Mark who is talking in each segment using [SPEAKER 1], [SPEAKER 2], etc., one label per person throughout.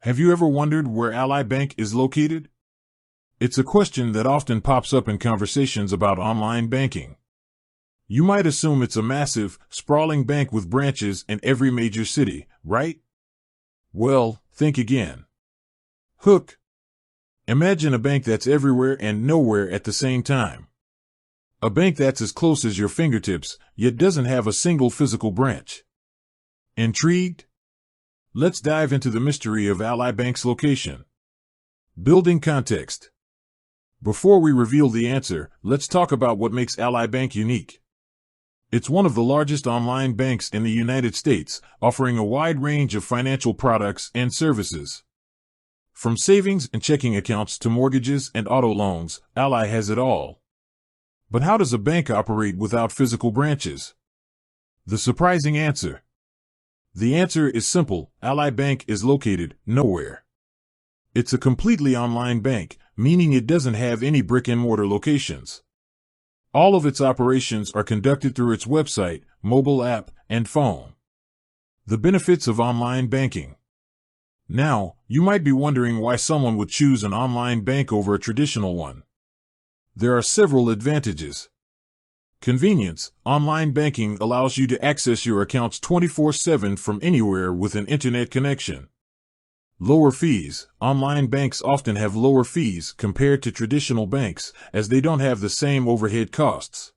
[SPEAKER 1] Have you ever wondered where Ally Bank is located? It's a question that often pops up in conversations about online banking. You might assume it's a massive, sprawling bank with branches in every major city, right? Well, think again. Hook. Imagine a bank that's everywhere and nowhere at the same time. A bank that's as close as your fingertips, yet doesn't have a single physical branch. Intrigued? Let's dive into the mystery of Ally Bank's location. Building context. Before we reveal the answer, let's talk about what makes Ally Bank unique. It's one of the largest online banks in the United States, offering a wide range of financial products and services. From savings and checking accounts to mortgages and auto loans, Ally has it all. But how does a bank operate without physical branches? The surprising answer. The answer is simple: Ally Bank is located nowhere. It's a completely online bank, meaning it doesn't have any brick-and-mortar locations. All of its operations are conducted through its website, mobile app, and phone. The benefits of online banking. Now, you might be wondering why someone would choose an online bank over a traditional one. There are several advantages. Convenience. Online banking allows you to access your accounts 24/7 from anywhere with an internet connection. Lower fees. Online banks often have lower fees compared to traditional banks, as they don't have the same overhead costs.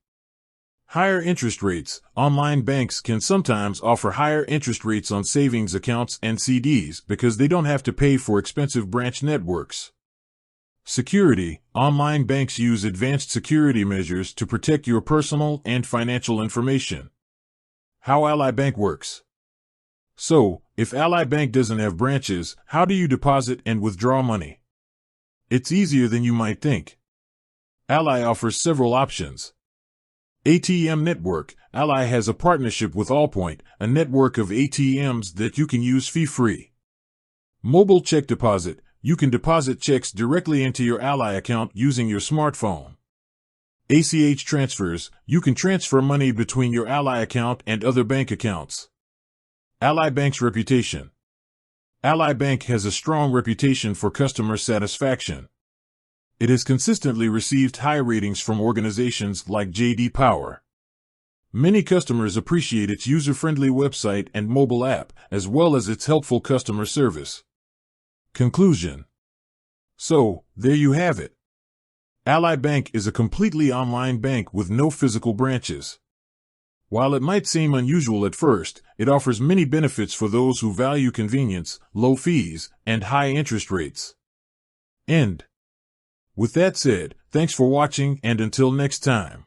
[SPEAKER 1] Higher interest rates. Online banks can sometimes offer higher interest rates on savings accounts and CDs because they don't have to pay for expensive branch networks. Security. Online banks use advanced security measures to protect your personal and financial information. How Ally Bank works. So, if Ally Bank doesn't have branches, how do you deposit and withdraw money? It's easier than you might think. Ally offers several options. ATM network. Ally has a partnership with Allpoint, a network of ATMs that you can use fee-free. Mobile check deposit. You can deposit checks directly into your Ally account using your smartphone. ACH transfers. You can transfer money between your Ally account and other bank accounts. Ally Bank's reputation. Ally Bank has a strong reputation for customer satisfaction. It has consistently received high ratings from organizations like J.D. Power. Many customers appreciate its user-friendly website and mobile app, as well as its helpful customer service. Conclusion. So, there you have it. Ally Bank is a completely online bank with no physical branches. While it might seem unusual at first, it offers many benefits for those who value convenience, low fees, and high interest rates. End. With that said, thanks for watching, and until next time.